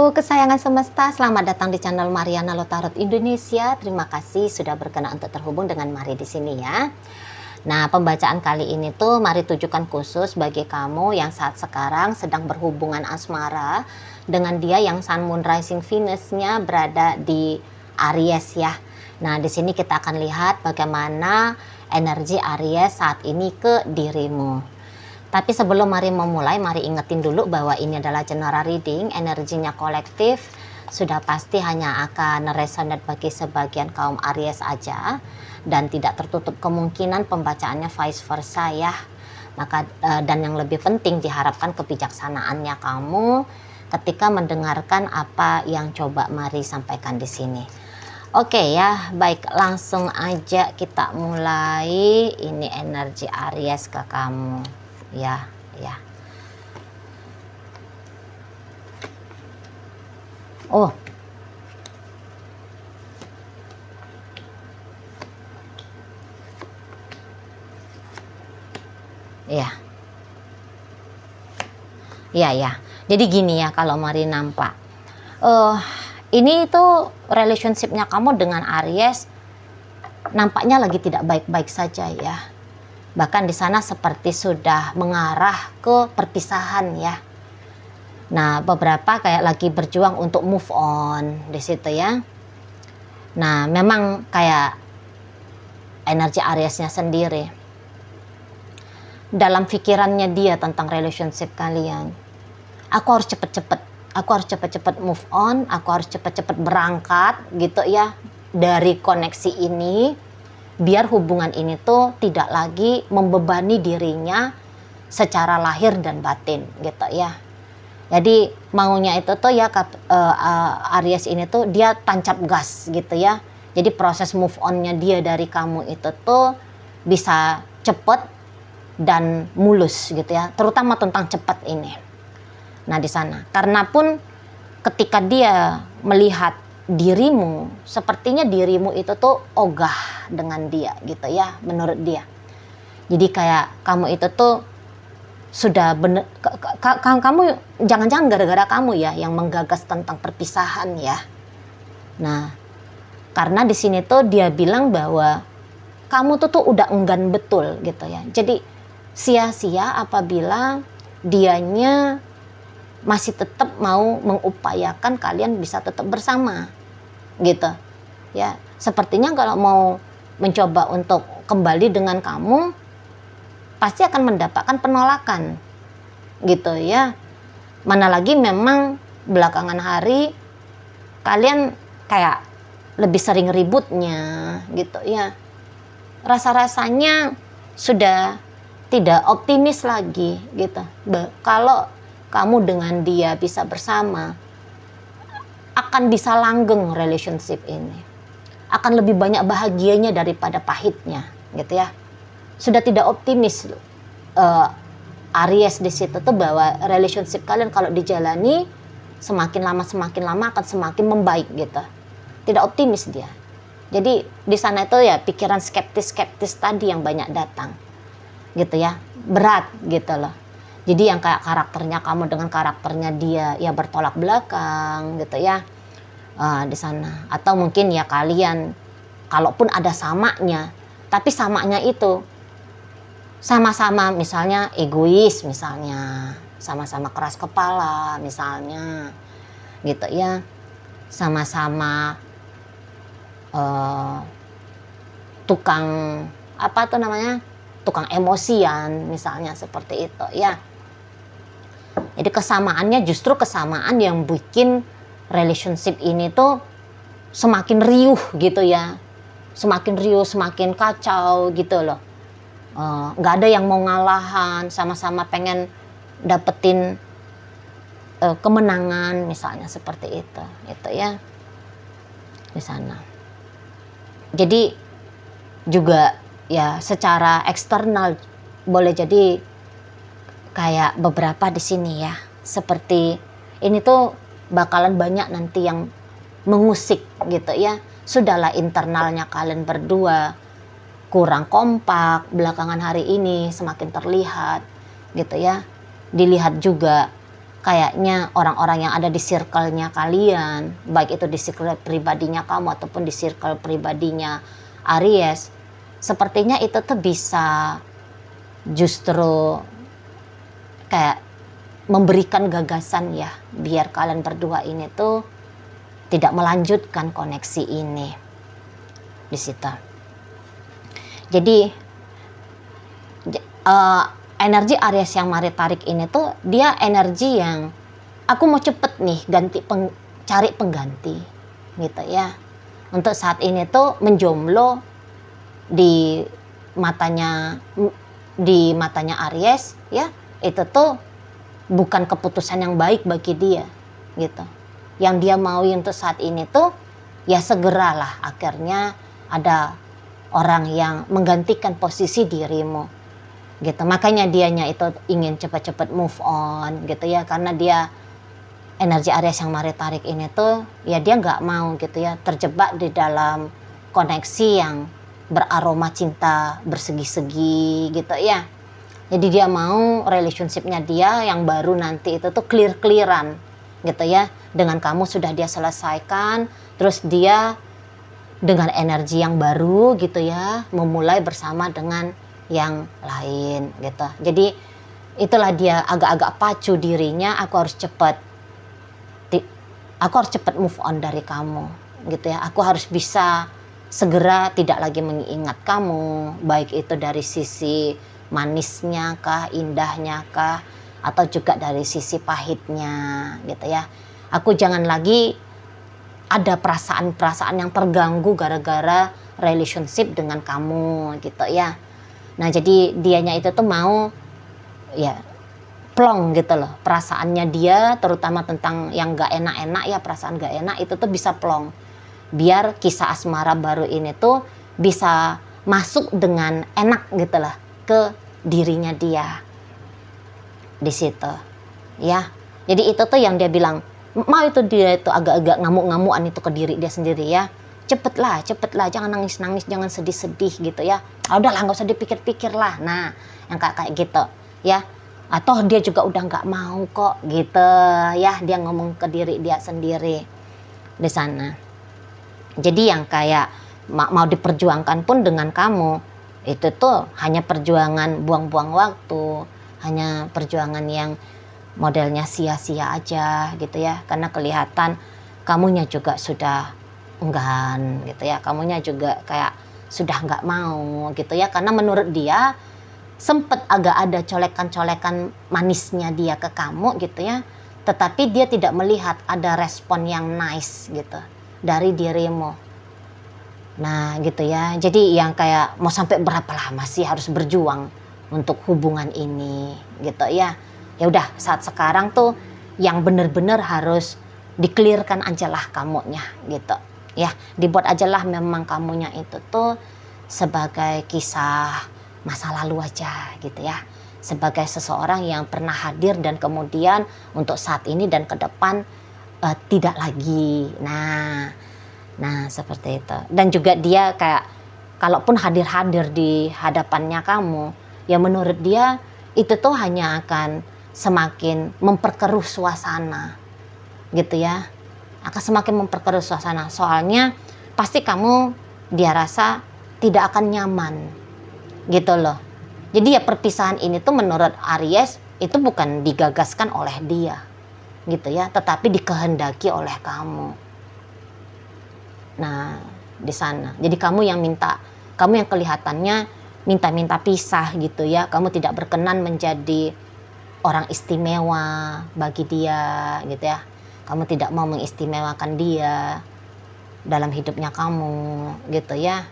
Halo kesayangan semesta, selamat datang di channel Mariana Lotarot Indonesia. Terima kasih sudah berkenan untuk terhubung dengan Mari di sini ya. Nah, pembacaan kali ini tuh Mari tujukan khusus bagi kamu yang saat sekarang sedang berhubungan asmara dengan dia yang Sun Moon Rising Venus-nya berada di Aries ya. Nah, di sini kita akan lihat bagaimana energi Aries saat ini ke dirimu. Tapi sebelum Mari memulai, Mari ingetin dulu bahwa ini adalah general reading, energinya kolektif, sudah pasti hanya akan resonate bagi sebagian kaum Aries aja, dan tidak tertutup kemungkinan pembacaannya vice versa ya. Maka dan yang lebih penting diharapkan kebijaksanaannya kamu ketika mendengarkan apa yang coba Mari sampaikan di sini. Oke ya, baik, langsung aja kita mulai. Ini energi Aries ke kamu. Ya. Oh. Ya. Ya. Jadi gini ya kalau Mari nampak. Ini tuh relationship-nya kamu dengan Aries nampaknya lagi tidak baik-baik saja ya. Bahkan di sana seperti sudah mengarah ke perpisahan ya. Nah, beberapa kayak lagi berjuang untuk move on di situ ya. Nah, memang kayak energi Ariesnya sendiri. Dalam pikirannya dia tentang relationship kalian. Aku harus cepet-cepet move on, aku harus cepet-cepet berangkat gitu ya dari koneksi ini. Biar hubungan ini tuh tidak lagi membebani dirinya secara lahir dan batin gitu ya. Jadi maunya itu tuh ya Aries ini tuh dia tancap gas gitu ya. Jadi proses move onnya dia dari kamu itu tuh bisa cepet dan mulus gitu ya. Terutama tentang cepat ini. Nah di sana. Karena pun ketika dia melihat dirimu, sepertinya dirimu itu tuh ogah dengan dia gitu ya, menurut dia. Jadi kayak kamu itu tuh sudah bener, kamu jangan-jangan gara-gara kamu ya yang menggagas tentang perpisahan ya. Nah, karena di sini tuh dia bilang bahwa kamu tuh udah enggan betul gitu ya. Jadi sia-sia apabila dianya masih tetap mau mengupayakan kalian bisa tetap bersama gitu ya. Sepertinya kalau mau mencoba untuk kembali dengan kamu pasti akan mendapatkan penolakan gitu ya. Mana lagi memang belakangan hari kalian kayak lebih sering ributnya gitu ya. Rasa-rasanya sudah tidak optimis lagi gitu. Kalau kamu dengan dia bisa bersama, akan bisa langgeng relationship ini. Akan lebih banyak bahagianya daripada pahitnya, gitu ya. Sudah tidak optimis Aries di situ tuh bahwa relationship kalian kalau dijalani semakin lama akan semakin membaik gitu. Tidak optimis dia. Jadi di sana itu ya pikiran skeptis tadi yang banyak datang. Gitu ya. Berat gitu loh. Jadi yang kayak karakternya kamu dengan karakternya dia ya bertolak belakang gitu ya di sana. Atau mungkin ya kalian kalaupun ada samanya, tapi samanya itu sama-sama misalnya egois misalnya, sama-sama keras kepala misalnya gitu ya, sama-sama tukang apa tuh namanya, tukang emosian misalnya seperti itu ya. Jadi kesamaannya justru kesamaan yang bikin relationship ini tuh semakin riuh gitu ya. Semakin riuh, semakin kacau gitu loh. Nggak ada yang mau ngalahan, sama-sama pengen dapetin kemenangan misalnya seperti itu ya di sana. Jadi juga ya secara eksternal boleh jadi kayak beberapa di sini ya, seperti ini tuh bakalan banyak nanti yang mengusik gitu ya. Sudahlah internalnya kalian berdua kurang kompak belakangan hari ini semakin terlihat gitu ya. Dilihat juga kayaknya orang-orang yang ada di circle-nya kalian, baik itu di circle pribadinya kamu ataupun di circle pribadinya Aries, sepertinya itu tuh bisa justru kayak memberikan gagasan ya, biar kalian berdua ini tuh tidak melanjutkan koneksi ini di situ. Jadi energi Aries yang Mari tarik ini tuh dia energi yang aku mau cepet nih cari pengganti gitu ya. Untuk saat ini tuh menjomblo di matanya Aries ya, itu tuh bukan keputusan yang baik bagi dia gitu. Yang dia mau untuk saat ini tuh ya segeralah akhirnya ada orang yang menggantikan posisi dirimu gitu. Makanya dianya itu ingin cepat-cepat move on gitu ya, karena dia energi Aries yang Mari tarik ini tuh ya dia nggak mau gitu ya terjebak di dalam koneksi yang beraroma cinta bersegi-segi gitu ya. Jadi dia mau relationshipnya dia yang baru nanti itu tuh clear-clearan gitu ya, dengan kamu sudah dia selesaikan, terus dia dengan energi yang baru gitu ya memulai bersama dengan yang lain gitu. Jadi itulah dia agak-agak pacu dirinya, aku harus cepat move on dari kamu gitu ya. Aku harus bisa segera tidak lagi mengingat kamu, baik itu dari sisi manisnya kah, indahnya kah, atau juga dari sisi pahitnya gitu ya. Aku jangan lagi ada perasaan-perasaan yang terganggu gara-gara relationship dengan kamu gitu ya. Nah jadi dianya itu tuh mau ya plong gitu loh, perasaannya dia terutama tentang yang gak enak-enak ya, perasaan gak enak itu tuh bisa plong, biar kisah asmara baru ini tuh bisa masuk dengan enak gitu lah ke dirinya dia di situ ya. Jadi itu tuh yang dia bilang, mau itu dia itu agak-agak ngamuk-ngamukan itu ke diri dia sendiri ya. Cepetlah, jangan nangis-nangis, jangan sedih-sedih gitu ya. Udahlah, nggak usah dipikir-pikir lah. Nah, yang kayak gitu ya. Atau dia juga udah nggak mau kok gitu ya. Dia ngomong ke diri dia sendiri di sana. Jadi yang kayak mau diperjuangkan pun dengan kamu itu tuh hanya perjuangan buang-buang waktu, hanya perjuangan yang modelnya sia-sia aja gitu ya, karena kelihatan kamunya juga sudah enggan gitu ya, kamunya juga kayak sudah nggak mau gitu ya, karena menurut dia sempet agak ada colekan-colekan manisnya dia ke kamu gitu ya, tetapi dia tidak melihat ada respon yang nice gitu dari dirimu. Nah gitu ya, jadi yang kayak mau sampai berapa lama sih harus berjuang untuk hubungan ini gitu ya. Ya udah, saat sekarang tuh yang bener-bener harus di-clearkan ajalah kamunya gitu ya, dibuat ajalah memang kamunya itu tuh sebagai kisah masa lalu aja gitu ya, sebagai seseorang yang pernah hadir dan kemudian untuk saat ini dan ke depan tidak lagi. Nah seperti itu. Dan juga dia kayak kalaupun hadir di hadapannya kamu, ya menurut dia itu tuh hanya akan semakin memperkeruh suasana gitu ya, akan semakin memperkeruh suasana. Soalnya pasti kamu dia rasa tidak akan nyaman gitu loh. Jadi ya perpisahan ini tuh menurut Aries itu bukan digagaskan oleh dia gitu ya, tetapi dikehendaki oleh kamu. Nah di sana jadi kamu yang kelihatannya minta pisah gitu ya, kamu tidak berkenan menjadi orang istimewa bagi dia gitu ya, kamu tidak mau mengistimewakan dia dalam hidupnya kamu gitu ya.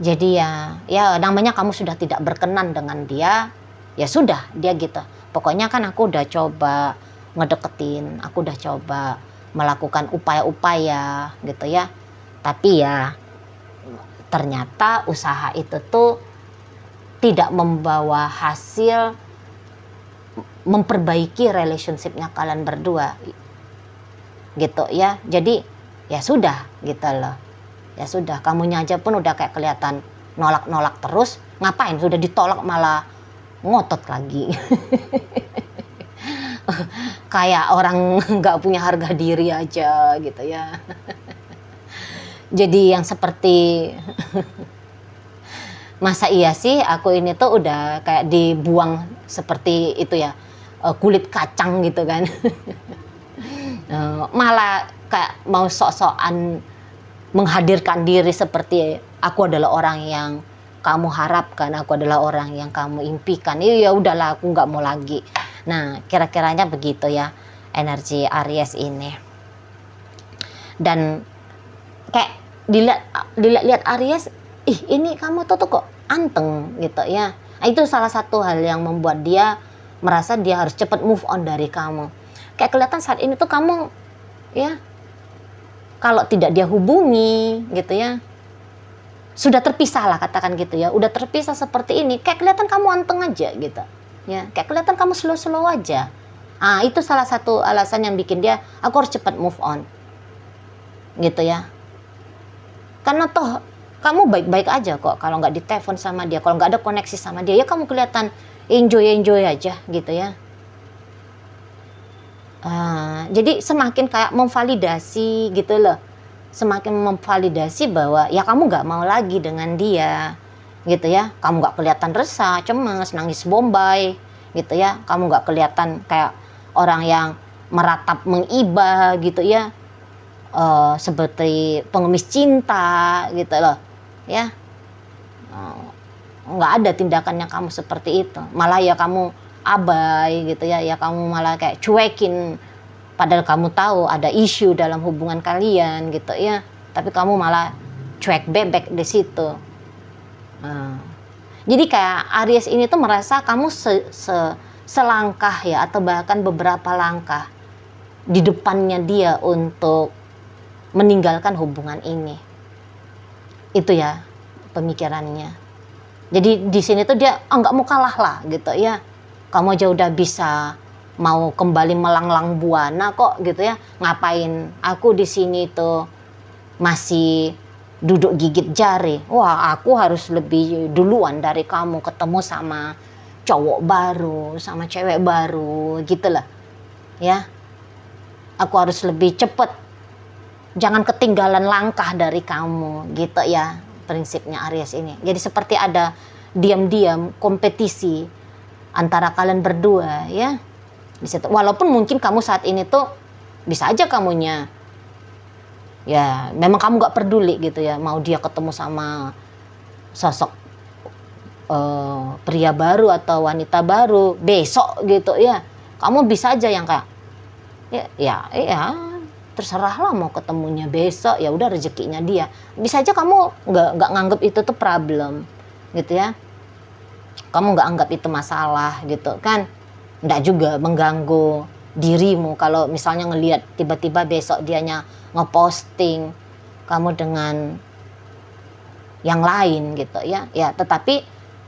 Jadi ya namanya kamu sudah tidak berkenan dengan dia, ya sudah dia gitu. Pokoknya kan aku udah coba ngedeketin, aku udah coba melakukan upaya-upaya gitu ya. Tapi ya ternyata usaha itu tuh tidak membawa hasil memperbaiki relationshipnya kalian berdua gitu ya. Jadi ya sudah gitu loh, ya sudah, kamunya aja pun udah kayak kelihatan nolak terus, ngapain sudah ditolak malah ngotot lagi. kayak orang nggak punya harga diri aja gitu ya. Jadi yang seperti masa iya sih aku ini tuh udah kayak dibuang seperti itu ya, kulit kacang gitu kan. Malah kayak mau sok-sokan menghadirkan diri seperti aku adalah orang yang kamu harapkan, aku adalah orang yang kamu impikan. Ya udahlah, aku nggak mau lagi. Nah, kira-kiranya begitu ya energi Aries ini. Dan kayak dilihat Aries, ini kamu tuh kok anteng gitu ya. Nah, itu salah satu hal yang membuat dia merasa dia harus cepat move on dari kamu. Kayak kelihatan saat ini tuh kamu ya, kalau tidak dia hubungi gitu ya, sudah terpisah lah katakan gitu ya, udah terpisah seperti ini, kayak kelihatan kamu anteng aja gitu ya, kayak kelihatan kamu slow aja. Itu salah satu alasan yang bikin dia, aku harus cepat move on gitu ya, karena toh kamu baik-baik aja kok kalau nggak ditelepon sama dia, kalau nggak ada koneksi sama dia, ya kamu kelihatan enjoy aja gitu ya. Jadi semakin kayak memvalidasi gitu loh, semakin memvalidasi bahwa ya kamu nggak mau lagi dengan dia gitu ya, kamu nggak kelihatan resah, cemas, nangis bombay gitu ya, kamu nggak kelihatan kayak orang yang meratap mengiba gitu ya, seperti pengemis cinta gitu loh ya. Nggak ada tindakannya kamu seperti itu, malah ya kamu abai gitu ya, ya kamu malah kayak cuekin padahal kamu tahu ada isu dalam hubungan kalian gitu ya, tapi kamu malah cuek bebek di situ. Jadi kayak Aries ini tuh merasa kamu selangkah ya, atau bahkan beberapa langkah di depannya dia untuk meninggalkan hubungan ini. Itu ya pemikirannya. Jadi di sini tuh dia nggak mau kalah lah gitu ya. Kamu aja udah bisa mau kembali melanglang buana kok gitu ya. Ngapain aku di sini tuh masih duduk gigit jari. Wah, aku harus lebih duluan dari kamu ketemu sama cowok baru, sama cewek baru gitu lah. Ya. Aku harus lebih cepet. Jangan ketinggalan langkah dari kamu gitu ya. Prinsipnya Aries ini. Jadi seperti ada diam-diam kompetisi antara kalian berdua ya di situ. Walaupun mungkin kamu saat ini tuh bisa aja kamunya ya memang kamu nggak peduli gitu ya, mau dia ketemu sama sosok pria baru atau wanita baru besok gitu ya, kamu bisa aja yang kayak ya terserah lah mau ketemunya besok, ya udah rezekinya dia. Bisa aja kamu nggak nganggep itu tuh problem gitu ya, kamu nggak anggap itu masalah gitu kan, nggak juga mengganggu dirimu kalau misalnya ngelihat tiba-tiba besok dianya ngeposting kamu dengan yang lain gitu ya. Ya tetapi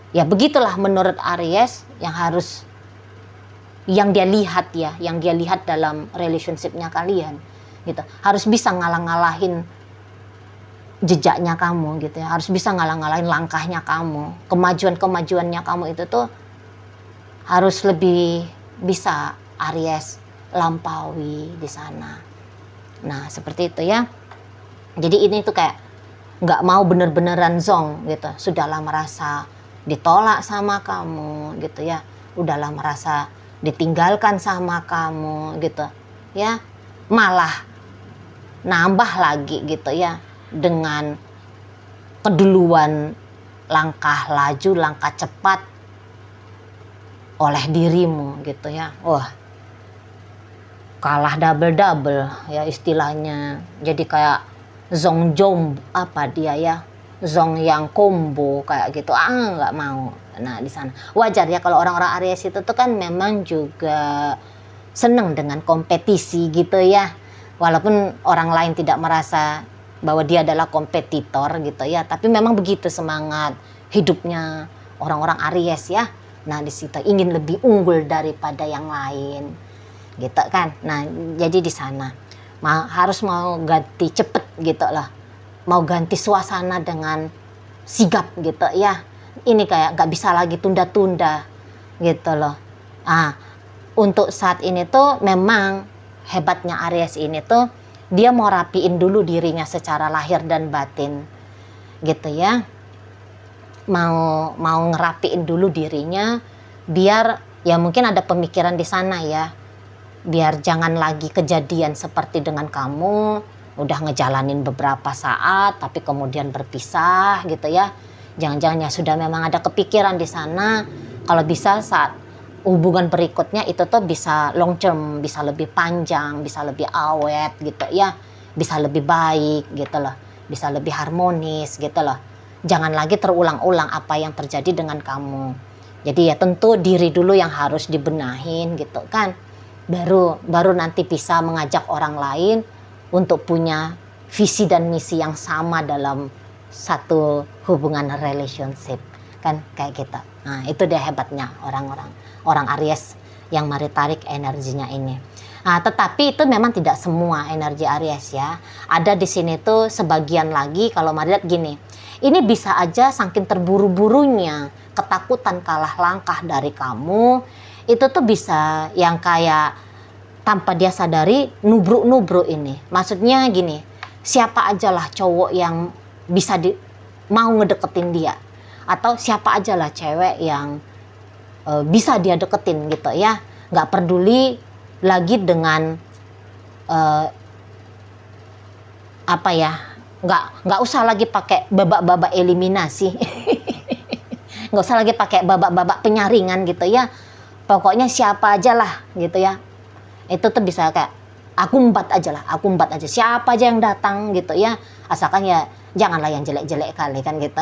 ya begitulah menurut Aries yang dia lihat ya, yang dia lihat dalam relationship-nya kalian gitu, harus bisa ngalah-ngalahin jejaknya kamu gitu ya, harus bisa ngalah-ngalahin langkahnya kamu, kemajuannya kamu itu tuh harus lebih bisa Aries lampaui di sana. Nah seperti itu ya. Jadi ini tuh kayak nggak mau bener-beneran zong gitu, sudahlah merasa ditolak sama kamu gitu ya, udahlah merasa ditinggalkan sama kamu gitu ya, malah nambah lagi gitu ya dengan keduluan langkah laju, langkah cepat oleh dirimu gitu ya. Wah, kalah double ya istilahnya. Jadi kayak zong jom apa dia ya, zong yang combo kayak gitu, nggak mau. Nah di sana wajar ya kalau orang-orang Aries itu tuh kan memang juga seneng dengan kompetisi gitu ya, walaupun orang lain tidak merasa bahwa dia adalah kompetitor gitu ya, tapi memang begitu semangat hidupnya orang-orang Aries ya. Nah di situ ingin lebih unggul daripada yang lain gitu kan. Nah jadi di sana harus mau ganti cepet gitu lah, mau ganti suasana dengan sigap gitu ya. Ini kayak gak bisa lagi tunda-tunda gitu loh. untuk saat ini tuh memang hebatnya Aries ini tuh dia mau rapiin dulu dirinya secara lahir dan batin gitu ya. Mau ngerapiin dulu dirinya biar ya mungkin ada pemikiran di sana ya. Biar jangan lagi kejadian seperti dengan kamu udah ngejalanin beberapa saat tapi kemudian berpisah gitu ya. Jangan-jangan ya sudah memang ada kepikiran di sana kalau bisa saat hubungan berikutnya itu tuh bisa long term, bisa lebih panjang, bisa lebih awet gitu ya, bisa lebih baik gitu loh, bisa lebih harmonis gitu loh. Jangan lagi terulang-ulang apa yang terjadi dengan kamu. Jadi ya tentu diri dulu yang harus dibenahin gitu kan. Baru nanti bisa mengajak orang lain untuk punya visi dan misi yang sama dalam satu hubungan relationship kan kayak gitu. Nah itu dia hebatnya orang Aries yang Mari tarik energinya ini. Nah tetapi itu memang tidak semua energi Aries ya. Ada di sini tuh sebagian lagi kalau Mari lihat gini. Ini bisa aja saking terburu-burunya ketakutan kalah langkah dari kamu itu tuh bisa yang kayak tanpa dia sadari nubruk-nubruk ini. Maksudnya gini, siapa aja lah cowok yang bisa mau ngedeketin dia. Atau siapa aja lah cewek yang bisa dia deketin gitu ya. Nggak peduli lagi dengan apa ya, nggak usah lagi pakai babak-babak eliminasi. Nggak usah lagi pakai babak-babak penyaringan gitu ya. Pokoknya siapa aja lah gitu ya. Itu tuh bisa kayak aku empat aja siapa aja yang datang gitu ya, asalkan ya janganlah yang jelek-jelek kali kan gitu.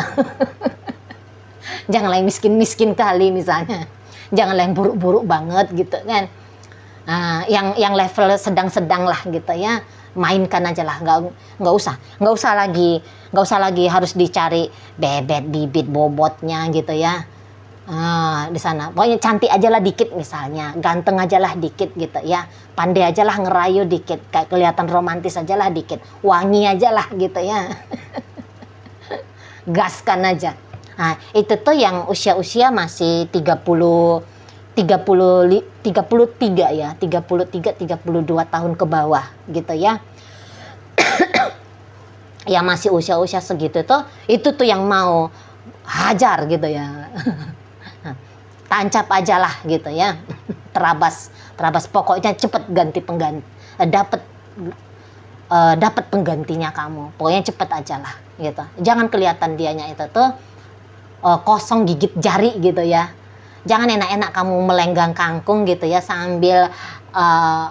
Janganlah yang miskin-miskin kali misalnya, janganlah yang buruk-buruk banget gitu kan. Nah, yang level sedang-sedang lah gitu ya, mainkan aja lah, nggak usah lagi harus dicari bebet bibit bobotnya gitu ya. Di sana pokoknya cantik aja lah dikit misalnya, ganteng aja lah dikit gitu ya, pandai aja lah ngerayu dikit, kayak kelihatan romantis aja lah dikit, wangi aja lah gitu ya. Gaskan aja. Nah itu tuh yang usia masih 33 ya, 32 tahun ke bawah gitu ya. Yang masih usia segitu tuh, itu tuh yang mau hajar gitu ya. Tancap aja lah gitu ya. Terabas pokoknya cepet dapat penggantinya kamu. Pokoknya cepet aja lah gitu. Jangan kelihatan dianya itu tuh kosong gigit jari gitu ya. Jangan enak-enak kamu melenggang kangkung gitu ya sambil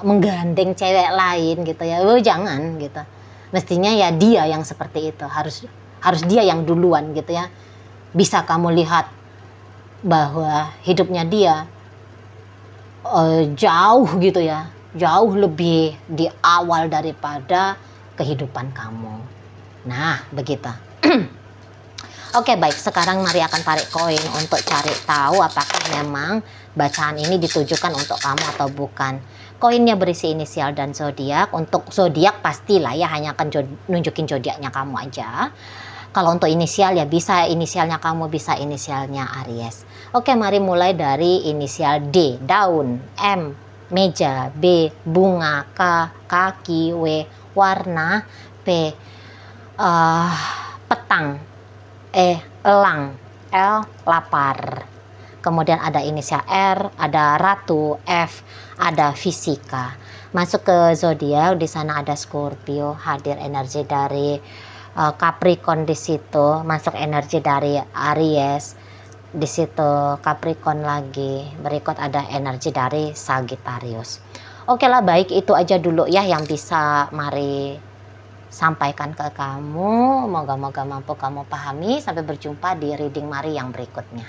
menggandeng cewek lain gitu ya. Jangan gitu. Mestinya ya dia yang seperti itu, harus dia yang duluan gitu ya. Bisa kamu lihat bahwa hidupnya dia jauh gitu ya, jauh lebih di awal daripada kehidupan kamu. Nah begitu. Oke baik, sekarang Mari akan tarik koin untuk cari tahu apakah memang bacaan ini ditujukan untuk kamu atau bukan. Koinnya berisi inisial dan zodiak. Untuk zodiak pastilah ya, hanya akan nunjukin zodiaknya kamu aja. Kalau untuk inisial ya bisa inisialnya kamu, bisa inisialnya Aries. Oke, mari mulai dari inisial D, daun, M, meja, B, bunga, K, kaki, W, warna, P, petang, E, elang, L, lapar. Kemudian ada inisial R, ada ratu, F, ada fisika. Masuk ke zodiak, di sana ada Scorpio, hadir energi dari Capricorn di situ, masuk energi dari Aries di situ, Capricorn lagi, berikut ada energi dari Sagittarius. Oke lah, baik itu aja dulu ya yang bisa Mari sampaikan ke kamu. Moga-moga mampu kamu pahami. Sampai berjumpa di reading Mari yang berikutnya.